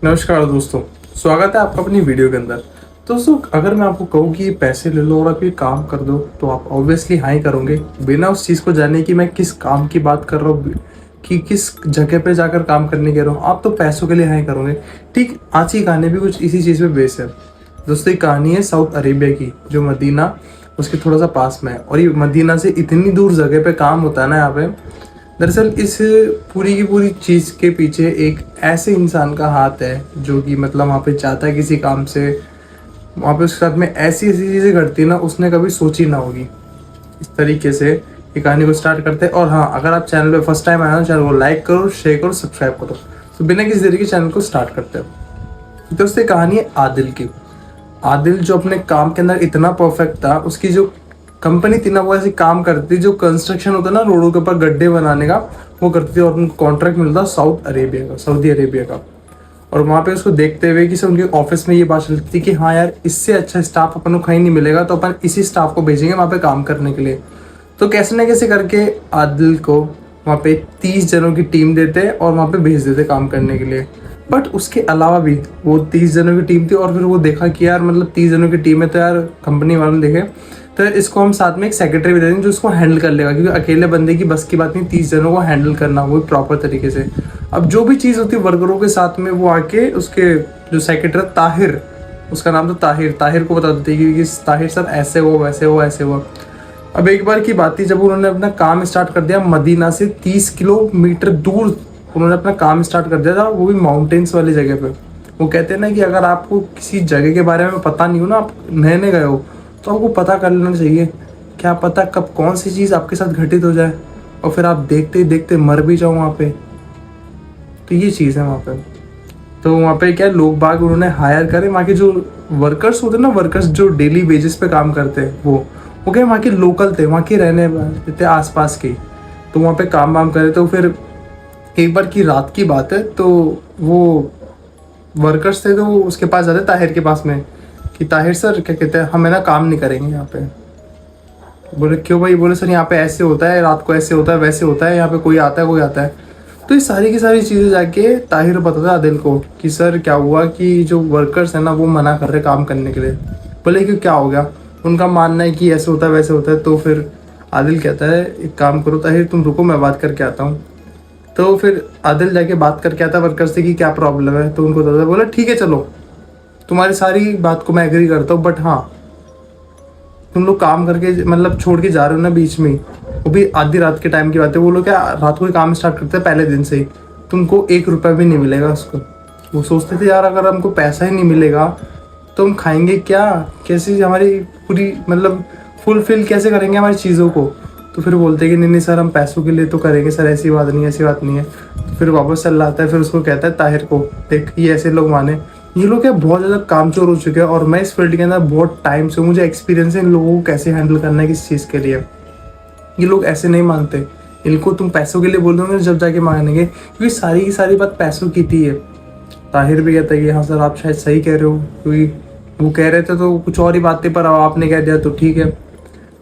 नमस्कार दोस्तों। स्वागत है आपका अपनी वीडियो के अंदर। दोस्तों, अगर मैं आपको कहूँ कि ये पैसे ले लो और आप ये काम कर दो तो आप ऑब्वियसली हाँ ही करोगे, बिना उस चीज़ को जाने कि मैं किस काम की बात कर रहा हूँ, कि किस जगह पे जाकर काम करने कह रहा हूँ। आप तो पैसों के लिए हाँ ही करोगे। ठीक, आज की कहानी भी कुछ इसी चीज़ पे बेस है। दोस्तों, ये कहानी है साउथ अरेबिया की, जो मदीना उसके थोड़ा सा पास में है। और ये मदीना से इतनी दूर जगह पे काम होता है ना यहाँ पे। दरअसल इस पूरी की पूरी चीज़ के पीछे एक ऐसे इंसान का हाथ है जो कि मतलब वहाँ पे जाता है किसी काम से, वहाँ पे उसके साथ में ऐसी ऐसी चीज़ें घटती है ना, उसने कभी सोची ना होगी। इस तरीके से ये कहानी को स्टार्ट करते हैं। और हाँ, अगर आप चैनल पे फर्स्ट टाइम आए हो, चैनल को लाइक करो, शेयर करो, सब्सक्राइब करो। तो बिना किसी तरीके चैनल को स्टार्ट करते हैं। तो उससे कहानी है आदिल की। आदिल जो अपने काम के अंदर इतना परफेक्ट था, उसकी जो कंपनी थी ना, वो ऐसे काम करती थी, जो कंस्ट्रक्शन होता है ना रोडों के ऊपर गड्ढे बनाने का, वो करती थी। और उनको कॉन्ट्रैक्ट मिलता साउथ अरेबिया का, सऊदी अरेबिया का। और वहाँ पे उसको देखते हुए कि सब उनके ऑफिस में ये बात चलती थी कि हाँ यार, इससे अच्छा स्टाफ अपन को कहीं नहीं मिलेगा, तो अपन इसी स्टाफ को भेजेंगे वहाँ पे काम करने के लिए। तो कैसे ना कैसे करके आदिल को वहाँ पे 30 जनों की टीम देते और वहाँ पे भेज देते काम करने के लिए। बट उसके अलावा भी वो 30 जनों की टीम थी, और फिर वो देखा कि यार मतलब 30 जनों की टीम है तो यार कंपनी वालों ने देखे तो यार इसको हम साथ में एक सेक्रेटरी भी दे देंगे जो इसको हैंडल कर लेगा, क्योंकि अकेले बंदे की बस की बात नहीं 30 जनों को हैंडल करना वो प्रॉपर तरीके से। अब जो भी चीज़ होती है वर्करों के साथ में, वो आके उसके जो सेक्रेटरी ताहिर, उसका नाम तो ताहिर, ताहिर को बता देती है कि ताहिर सर ऐसे हो वैसे हो ऐसे हुआ। अब एक बार की बात थी जब उन्होंने अपना काम स्टार्ट कर दिया, मदीना से 30 किलोमीटर दूर उन्होंने अपना काम स्टार्ट कर दिया था, वो भी माउंटेन्स वाली जगह पे। वो कहते हैं ना कि अगर आपको किसी जगह के बारे में पता नहीं हो ना, आप नए नए गए हो, तो आपको पता कर लेना चाहिए। क्या पता कब कौन सी चीज़ आपके साथ घटित हो जाए और फिर आप देखते ही देखते मर भी जाओ वहाँ पे। तो ये चीज़ है वहाँ पे। तो वहाँ पे क्या लोग बाग उन्होंने हायर करे, वहाँ के जो वर्कर्स होते हैं ना, वर्कर्स जो डेली वेजेस पे काम करते हैं, वो क्या वहाँ के लोकल थे, वहाँ के रहने वाले थे आसपास के। तो वहाँ पे काम वाम करे। तो फिर एक बार की रात की बात है, तो वो वर्कर्स थे तो वो उसके पास जाते ताहिर के पास में कि ताहिर सर क्या कहते हैं, हम है ना काम नहीं करेंगे यहाँ पे। बोले क्यों भाई? बोले सर यहाँ पे ऐसे होता है, रात को ऐसे होता है वैसे होता है, यहाँ पे कोई आता है कोई आता है। तो ये सारी की सारी चीज़ें जाके ताहिर बताता आदिल को कि सर क्या हुआ कि जो वर्कर्स है ना वो मना कर रहे काम करने के लिए। बोले कि क्या हो गया? उनका मानना है कि ऐसे होता है वैसे होता है। तो फिर आदिल कहता है एक काम करो ताहिर, तुम रुको मैं बात करके आता हूँ। तो फिर आदिल जाके बात करके आता वर्कर्स से कि क्या प्रॉब्लम है। तो उनको बताता, बोला ठीक है चलो, तुम्हारी सारी बात को मैं एग्री करता हूँ, बट हाँ तुम लोग काम करके मतलब छोड़ के जा रहे हो ना बीच में, वो भी आधी रात के टाइम की बात है। वो लोग क्या रात को ही काम स्टार्ट करते हैं पहले दिन से ही, तुमको 1 रुपया भी नहीं मिलेगा उसको। वो सोचते थे यार अगर हमको पैसा ही नहीं मिलेगा तो हम खाएंगे क्या, कैसे हमारी पूरी मतलब फुलफिल कैसे करेंगे हमारी चीज़ों को। तो फिर बोलते कि नहीं नहीं सर हम पैसों के लिए तो करेंगे सर, ऐसी बात नहीं ऐसी बात नहीं है। तो फिर वापस चल आता है, फिर उसको कहता है ताहिर को, देख ये ऐसे लोग माने, ये लोग क्या बहुत ज़्यादा कामचोर हो चुके हैं और मैं इस फील्ड के अंदर बहुत टाइम से, मुझे एक्सपीरियंस है इन लोगों को कैसे हैंडल करना है किस चीज़ के लिए। ये लोग ऐसे नहीं मानते, इनको तुम पैसों के लिए बोल दोगे जब जाके मानेंगे, क्योंकि सारी की सारी बात पैसों की थी है। ताहिर भी कहता है कि हाँ सर आप शायद सही कह रहे हो, क्योंकि वो कह रहे थे तो कुछ और ही बातें, पर आपने कह दिया तो ठीक है।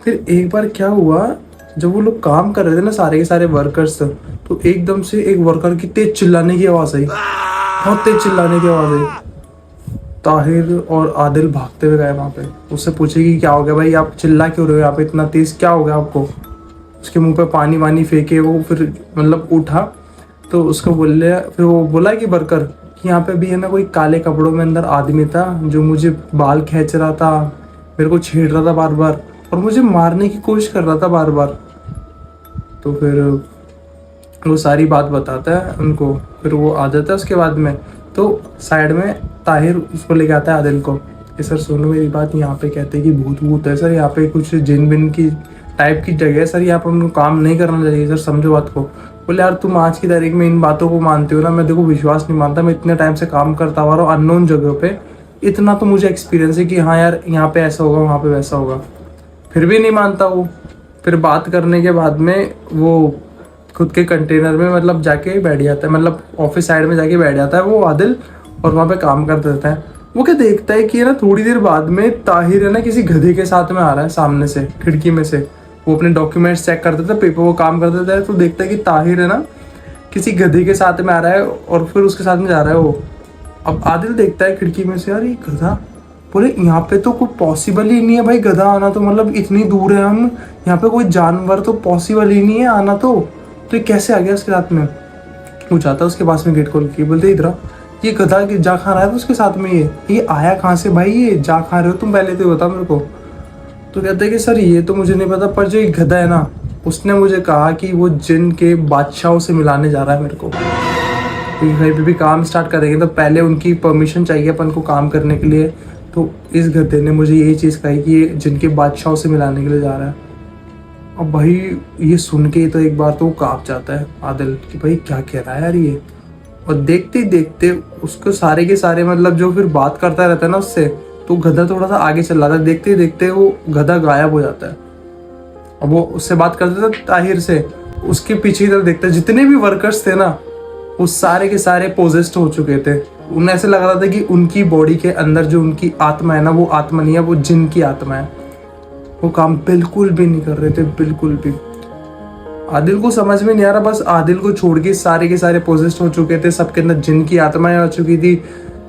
फिर एक बार क्या हुआ, जब वो लोग काम कर रहे थे ना सारे के सारे वर्कर्स, तो एकदम से एक वर्कर की तेज चिल्लाने की आवाज़ आई, बहुत तेज चिल्लाने की आवाज़ आई। ताहिर और आदिल भागते हुए गए वहाँ पे, उससे पूछे कि क्या हो गया भाई, आप चिल्ला क्यों रहे हो यहाँ पे इतना तेज, क्या हो गया आपको? उसके मुंह पे पानी वानी फेंके, वो फिर मतलब उठा। तो उसको बोले, फिर वो बोला कि वर्कर कि यहाँ पे भी है ना कोई काले कपड़ों में अंदर आदमी था जो मुझे बाल खींच रहा था, मेरे को छेड़ रहा था बार बार और मुझे मारने की कोशिश कर रहा था बार बार। तो फिर वो सारी बात बताता है उनको, फिर वो आ जाता है उसके बाद में। तो साइड में ताहिर उसको लेके आता है आदिल को कि सर सुनो मेरी बात, यहाँ पे कहते हैं कि भूत भूत है सर, यहाँ पे कुछ जिन बिन की टाइप की जगह है सर, यहाँ पर उनको काम नहीं करना चाहिए सर, समझो बात को। बोले यार तुम आज की तारीख में इन बातों को मानते हो ना, मैं देखो विश्वास नहीं मानता, मैं इतने टाइम से काम करता हुआ रहा हूँ अननोन जगह पे, इतना तो मुझे एक्सपीरियंस है कि हाँ यार यहाँ पे ऐसा होगा वहाँ पे वैसा होगा। फिर भी नहीं मानता वो। फिर बात करने के बाद में वो खुद के कंटेनर में मतलब जाके बैठ जाता है, मतलब ऑफिस साइड में जाके बैठ जाता है वो आदिल, और वहाँ पे काम कर देता है। वो क्या देखता है कि है ना थोड़ी देर बाद में ताहिर है ना किसी गधे के साथ में आ रहा है सामने से खिड़की में से। वो अपने डॉक्यूमेंट्स चेक कर देता है, पेपर वो काम कर देता है, तो देखता है कि ताहिर है ना किसी गधे के साथ में आ रहा है और फिर उसके साथ में जा रहा है वो। अब आदिल देखता है खिड़की में से, यार ये गधा, बोले यहाँ पे तो कोई पॉसिबल ही नहीं है भाई गधा आना, तो मतलब इतनी दूर है हम, यहाँ पे कोई जानवर तो पॉसिबल ही नहीं है आना, तो ये कैसे आ गया उसके साथ में। वो जाता है उसके पास में, गेट खोल के बोलते इधर आओ, ये गधा जा खा रहा है उसके साथ में, ये आया कहाँ से भाई, ये जा खा रहे हो तुम, पहले तो बता मेरे को। तो कहते हैं कि सर ये तो मुझे नहीं पता, पर जो ये गधा है ना, उसने मुझे कहा कि वो जिन के बादशाहों से मिलाने जा रहा है मेरे को, क्योंकि कहीं पे भी काम स्टार्ट करेंगे तो पहले उनकी परमिशन चाहिए अपन को काम करने के लिए। तो इस गधे ने मुझे यही चीज़ कही कि ये जिनके बादशाहों से मिलाने के लिए जा रहा है। अब भाई ये सुन के तो एक बार तो वो काँप जाता है आदिल कि भाई क्या कह रहा है यार ये। और देखते ही देखते उसको सारे के सारे मतलब जो फिर बात करता रहता है ना उससे, तो गधा थोड़ा सा आगे चल रहा था, देखते ही देखते वो गधा गायब हो जाता है। अब वो उससे बात करता था ताहिर से, उसके पीछे की तरफ देखता है, जितने भी वर्कर्स थे ना वो सारे के सारे पोजेस्ड हो चुके थे। उन्हें ऐसे लग रहा था कि उनकी बॉडी के अंदर जो उनकी आत्मा है ना, वो आत्मा नहीं है, वो जिन की आत्मा है। वो काम बिल्कुल भी नहीं कर रहे थे, बिल्कुल भी। आदिल को समझ में नहीं आ रहा, बस आदिल को छोड़ के सारे के सारे पोजेस्ड हो चुके थे, सबके अंदर जिन की आत्माएं आ चुकी थी,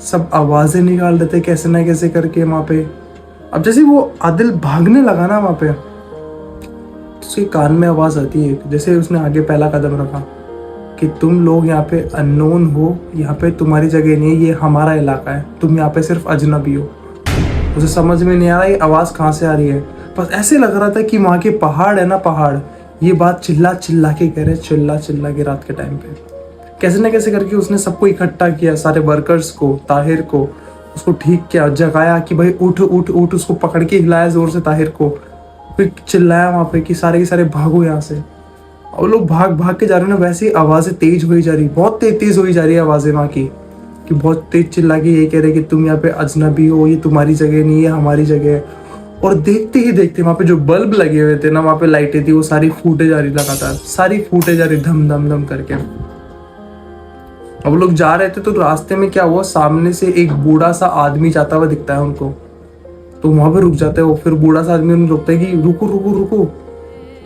सब आवाजें निकाल रहे थे कैसे ना कैसे करके वहां पे। अब जैसे वो आदिल भागने लगा ना वहां पे, तो उसके कान में आवाज आती है, जैसे उसने आगे पहला कदम रखा कि तुम लोग यहाँ पे अननोन हो, यहाँ पे तुम्हारी जगह नहीं है, ये हमारा इलाका है, तुम यहाँ पे सिर्फ अजनबी हो। उसे समझ में नहीं आ रहा ये आवाज़ कहाँ से आ रही है, बस ऐसे लग रहा था कि वहाँ के पहाड़ है ना, पहाड़ ये बात चिल्ला चिल्ला के कह रहे, चिल्ला चिल्ला के रात के टाइम पे। कैसे ना कैसे करके उसने सबको इकट्ठा किया, सारे वर्कर्स को, ताहिर को, उसको ठीक किया, जगाया कि भाई उठ उठ उठ, उसको पकड़ के हिलाया जोर से ताहिर को, फिर चिल्लाया वहाँ पे कि सारे के सारे भागो यहाँ से। और लोग भाग भाग के जा रहे हैं ना, वैसे ही आवाज़ें तेज हुई जा रही, बहुत तेज हुई जा रही है आवाज़ें वहाँ की, कि बहुत तेज चिल्ला के ये कह रहे कि तुम यहाँ पे अजनबी हो, ये तुम्हारी जगह नहीं है, हमारी जगह है। और देखते ही देखते वहाँ पे जो बल्ब लगे हुए थे ना, वहाँ पे लाइटें थी, वो सारी फूटे जा रही, लगातार सारी फूटे जा रही, धम धम धम करके। अब लोग जा रहे थे तो रास्ते में क्या हुआ, सामने से एक बूढ़ा सा आदमी जाता हुआ दिखता है उनको, तो वहां पे रुक जाते हैं वो। फिर बूढ़ा सा आदमी उन्हें रोकता है कि रुको रुको रुको,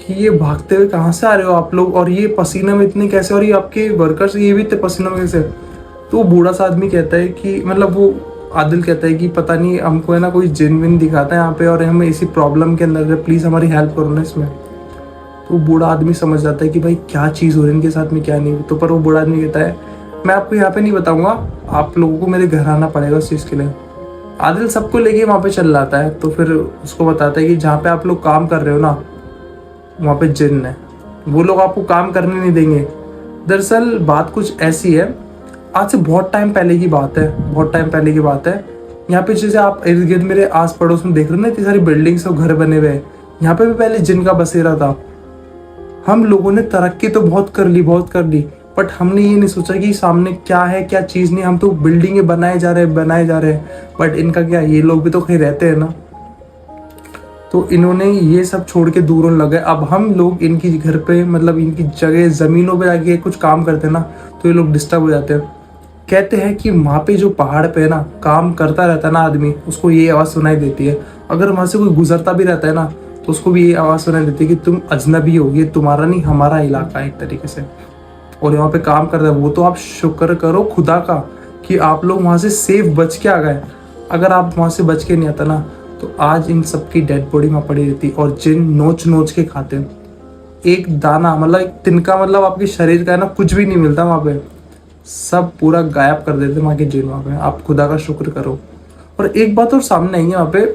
कि ये भागते हुए कहाँ से आ रहे हो आप लोग, और ये पसीने में इतने कैसे, और ये आपके वर्कर्स ये भी इतने पसीने में कैसे। तो वो बूढ़ा सा आदमी कहता है कि मतलब वो आदिल कहता है कि पता नहीं हमको है ना कोई जिन विन दिखाता है यहाँ पे, और हमें इसी प्रॉब्लम के अंदर है, प्लीज़ हमारी हेल्प करो ना इसमें। तो बूढ़ा आदमी समझ जाता है कि भाई क्या चीज़ हो रही है इनके साथ में, क्या नहीं। तो पर वो बूढ़ा आदमी कहता है मैं आपको यहाँ पे नहीं बताऊँगा, आप लोगों को मेरे घर आना पड़ेगा उस चीज़ के लिए। आदिल सबको लेके वहाँ पे चल जाता है, तो फिर उसको बताता है कि जहाँ पे आप लोग काम कर रहे हो ना, वहाँ पे जिन्न है, वो लोग आपको काम करने नहीं देंगे। दरअसल बात कुछ ऐसी है, आज से बहुत टाइम पहले की बात है, बहुत टाइम पहले की बात है। यहाँ पे जैसे आप इर्द गिर्द मेरे आस पड़ोस में देख रहे हो ना, इतनी सारी बिल्डिंग्स और घर बने हुए हैं, यहाँ पे भी पहले जिन का बसेरा था। हम लोगों ने तरक्की तो बहुत कर ली, बहुत कर ली, बट हमने ये नहीं सोचा कि सामने क्या है क्या चीज़ नहीं। हम तो बिल्डिंगें बनाए जा रहे हैं, बट इनका क्या, ये लोग भी तो कहीं रहते हैं ना। तो इन्होंने ये सब छोड़ के दूर होने लगे। अब हम लोग इनकी घर पे मतलब इनकी जगह ज़मीनों पे जाके कुछ काम करते हैं ना, तो ये लोग डिस्टर्ब हो जाते हैं। कहते हैं कि वहाँ पे जो पहाड़ पे है ना, काम करता रहता है ना आदमी, उसको ये आवाज़ सुनाई देती है। अगर वहाँ से कोई गुजरता भी रहता है ना, तो उसको भी ये आवाज़ सुनाई देती है कि तुम अजनबी हो, ये तुम्हारा नहीं हमारा इलाका है एक तरीके से, और यहाँ पे काम करता है वो। तो आप शुक्र करो खुदा का कि आप लोग वहाँ से सेफ बच के आ गए। अगर आप वहाँ से बच के नहीं आता ना, तो आज इन सबकी डेड बॉडी वहाँ पड़ी रहती, और जिन नोच नोच के खाते हैं। एक दाना मतलब एक तिनका मतलब आपके शरीर का है ना, कुछ भी नहीं मिलता वहाँ पे, सब पूरा गायब कर देते वहाँ के जिन वहाँ पे। आप खुदा का शुक्र करो। और एक बात और सामने आई है वहाँ पे,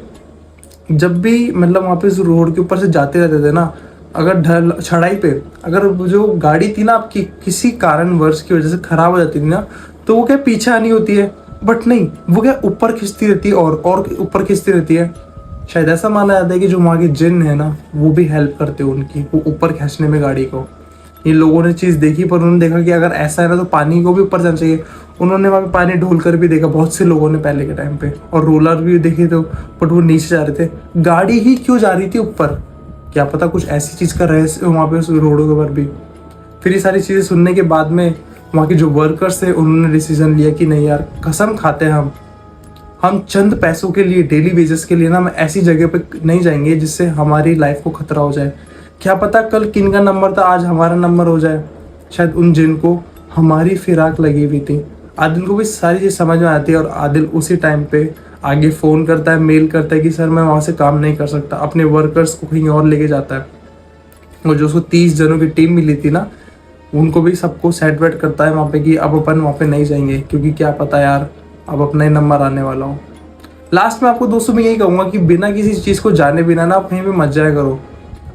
जब भी मतलब वहाँ पे रोड के ऊपर से जाते रहते थे ना, अगर चढ़ाई पे अगर जो गाड़ी थी ना आपकी किसी कारणवश की वजह से खराब हो जाती थी ना, तो वो क्या पीछे आनी होती है, बट नहीं, वो क्या ऊपर खींचती रहती है, और ऊपर खींचती रहती है। शायद ऐसा माना जाता है कि जो वहाँ के जिन है ना, वो भी हेल्प करते हैं उनकी, वो ऊपर खींचने में गाड़ी को। ये लोगों ने चीज़ देखी, पर उन्होंने देखा कि अगर ऐसा है ना तो पानी को भी ऊपर जाना चाहिए। उन्होंने वहाँ पे पानी ढोल कर भी देखा, बहुत से लोगों ने पहले के टाइम पे, और रोलर भी देखे तो, बट वो नीचे जा रहे थे। गाड़ी ही क्यों जा रही थी ऊपर, क्या पता कुछ ऐसी चीज़ का रहस्य वहाँ पे उस रोडों के ऊपर भी। फिर ये सारी चीज़ें सुनने के बाद में वहाँ के जो वर्कर्स थे, उन्होंने डिसीजन लिया कि नहीं यार, कसम खाते हैं हम चंद पैसों के लिए, डेली वेजेस के लिए ना, हम ऐसी जगह पे नहीं जाएंगे जिससे हमारी लाइफ को खतरा हो जाए। क्या पता कल किन का नंबर था, आज हमारा नंबर हो जाए। शायद उन जिनको हमारी फिराक लगी हुई थी, आदिल को भी सारी चीज़ समझ में आती है और आदिल उसी टाइम पे आगे फ़ोन करता है, मेल करता है कि सर मैं वहाँ से काम नहीं कर सकता, अपने वर्कर्स को कहीं और लेके जाता है। और जो उसको 30 जनों की टीम मिली थी ना, उनको भी सबको सेट वेट करता है वहाँ पे कि अब अपन वहाँ पे नहीं जाएंगे, क्योंकि क्या पता यार अब अपना ही नंबर आने वाला हो। लास्ट में आपको दोस्तों मैं यही कहूँगा कि बिना किसी चीज़ को जाने बिना ना आप कहीं पे मत जाया करो।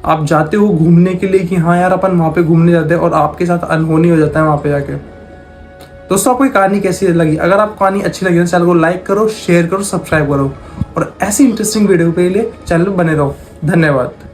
आप जाते हो घूमने के लिए कि हाँ यार अपन वहाँ पे घूमने जाते हैं और आपके साथ अनहोनी हो जाता है वहाँ पे जाके। दोस्तों आपको ये कहानी कैसी लगी? अगर आपको कहानी अच्छी लगी तो चैनल को लाइक करो, शेयर करो, सब्सक्राइब करो और ऐसी इंटरेस्टिंग वीडियो के लिए चैनल पर बने रहो। धन्यवाद।